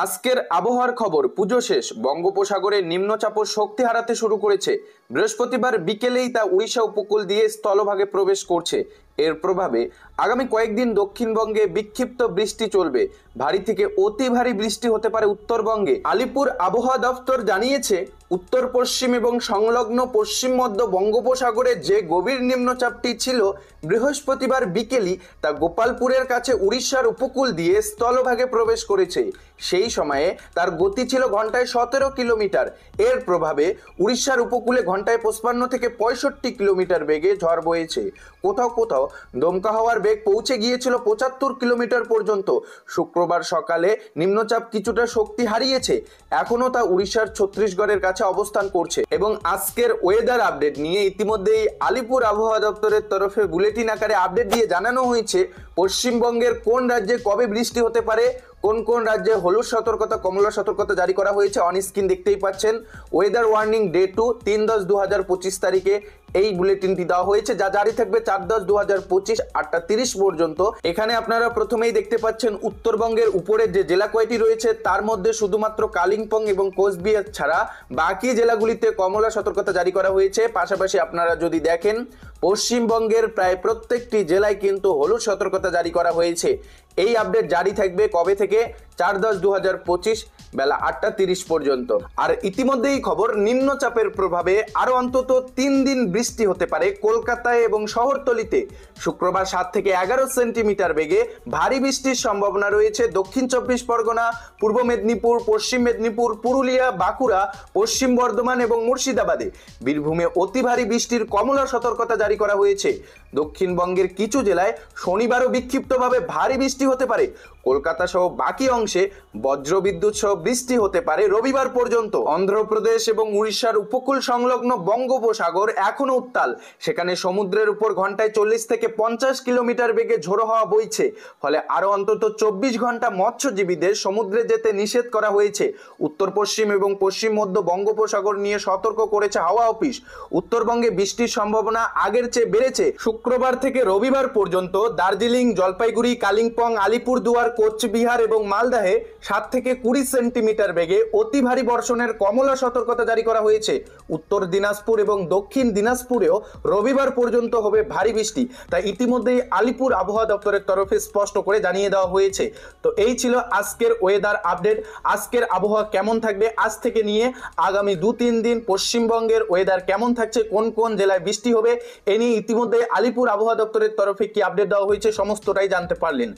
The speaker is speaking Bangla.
আজকের আবহাওয়ার খবর। পুজো শেষ, বঙ্গোপসাগরে নিম্নচাপ শক্তি হারাতে শুরু করেছে। বৃহস্পতিবার বিকেলেই তা উড়িষ্যা উপকূল দিয়ে স্থলভাগে প্রবেশ করছে। এর প্রভাবে আগামী কয়েকদিন দক্ষিণবঙ্গে বিক্ষিপ্ত বৃষ্টি চলবে। ভারী থেকে অতি ভারী বৃষ্টি হতে পারে উত্তরবঙ্গে। আলিপুর আবহাওয়া দফতর জানিয়েছে, উত্তর পশ্চিম এবং সংলগ্ন পশ্চিম মধ্য বঙ্গোপসাগরে যে গভীর নিম্নচাপটি ছিল বৃহস্পতিবার বিকেলই তা গোপালপুরের কাছে উড়িষ্যার উপকূল দিয়ে স্থলভাগে প্রবেশ করেছে। সেই সময়ে তার গতি ছিল ঘন্টায় 17 কিলোমিটার। এর প্রভাবে উড়িষ্যার উপকূলে ঘন্টায় 55 থেকে 65 কিলোমিটার বেগে ঝড় বয়েছে। কোথাও কোথাও দমকা হওয়ার বেগ পৌঁছে গিয়েছিল 75 কিলোমিটার পর্যন্ত। শুক্রবার সকালে নিম্নচাপ কিছুটা শক্তি হারিয়েছে, এখনো তা উড়িষ্যার ছত্তিশগড়ের কাছে অবস্থান করছে। এবং আজকের ওয়েদার আপডেট নিয়ে ইতিমধ্যেই আলিপুর আবহাওয়া দপ্তরের তরফে বুলেটিন আকারে আপডেট দিয়ে জানানো হয়েছে পশ্চিমবঙ্গের কোন রাজ্যে কবে বৃষ্টি হতে পারে, কোন কোন রাজ্যে হলুদ সতর্কতা, কমলা সতর্কতা জারি করা হয়েছে। অন স্ক্রিন দেখতেই পাচ্ছেন ওয়েদার ওয়ার্নিং ডে 2 3/10/2025 তারিখে এই বুলেটিনটি দেওয়া হয়েছে, যা জারি থাকবে 4/10/2025 8:30 পর্যন্ত। এখানে আপনারা প্রথমেই দেখতে পাচ্ছেন উত্তরবঙ্গের উপরের যে জেলা কয়টি রয়েছে তার মধ্যে শুধুমাত্র কালিম্পং এবং কোচবিহার ছাড়া বাকি জেলাগুলিতে কমলা সতর্কতা জারি করা হয়েছে। পাশাপাশি আপনারা যদি দেখেন পশ্চিমবঙ্গের প্রায় প্রত্যেকটি জেলায় কিন্তু হলুদ সতর্কতা জারি করা হয়েছে। এই আপডেট জারি থাকবে কবে থেকে? 4/10/2025 বেলা 8:30 পর্যন্ত। আর ইতিমধ্যেই খবর, নিম্নচাপের প্রভাবে আরো অন্তত 3 দিন বৃষ্টি হতে পারে কলকাতায় এবং শহরতলিতে। শুক্রবার 7 থেকে 11 সেন্টিমিটার বেগে ভারী বৃষ্টির সম্ভাবনা রয়েছে দক্ষিণ 24 পরগনা, পূর্ব মেদিনীপুর, পশ্চিম মেদিনীপুর, পুরুলিয়া, বাঁকুড়া, পশ্চিম বর্ধমান এবং মুর্শিদাবাদে। বীরভূমে অতি ভারী বৃষ্টির কমলা সতর্কতা জারি করা হয়েছে। দক্ষিণবঙ্গের কিছু জেলায় শনিবারও বিক্ষিপ্তভাবে ভারী বৃষ্টি হতে পারে। কলকাতা সহ বাকি অংশে বজ্রবিদ্যুৎ সহ বৃষ্টি হতে পারে রবিবার পর্যন্ত। অন্ধ্রপ্রদেশ এবং উড়িষ্যার উপকূল সংলগ্ন বঙ্গোপসাগর এখনো উত্তাল। সেখানে সমুদ্রের উপর ঘন্টায় 40 থেকে 50 কিলোমিটার বেগে ঝোড়ো হাওয়া বইছে। ফলে আরো অন্তত 24 ঘন্টা মৎস্যজীবীদের সমুদ্রে যেতে নিষেধ করা হয়েছে। উত্তর পশ্চিম এবং পশ্চিম মধ্য বঙ্গোপসাগর নিয়ে সতর্ক করেছে হাওয়া অফিস। উত্তরবঙ্গে বৃষ্টির সম্ভাবনা আগের চেয়ে বেড়েছে। শুক্রবার থেকে রবিবার পর্যন্ত দার্জিলিং, জলপাইগুড়ি, কালিম্পং, আলিপুরদুয়ার, কোচবিহার এবং মালদাহে 7 থেকে 20 সেন্টিমিটার বেগে অতি ভারী বর্ষণের কমলা সতর্কতা জারি করা হয়েছে। উত্তর দিনাজপুর এবং দক্ষিণ দিনাজপুরেও রবিবার পর্যন্ত হবে ভারী বৃষ্টি। তাই ইতিমধ্যেই আলিপুর আবহাওয়া দপ্তরের তরফে স্পষ্ট করে জানিয়ে দেওয়া হয়েছে। তো এই ছিল আজকের ওয়েদার আপডেট। আজকের আবহাওয়া কেমন থাকবে আজ থেকে নিয়ে আগামী 2-3 দিন পশ্চিমবঙ্গের ওয়েদার কেমন থাকছে, কোন কোন জেলায় বৃষ্টি হবে, এ নিয়ে ইতিমধ্যে আলিপুর আবহাওয়া দপ্তরের তরফে কি আপডেট দেওয়া হয়েছে সমস্তটাই জানতে পারলেন।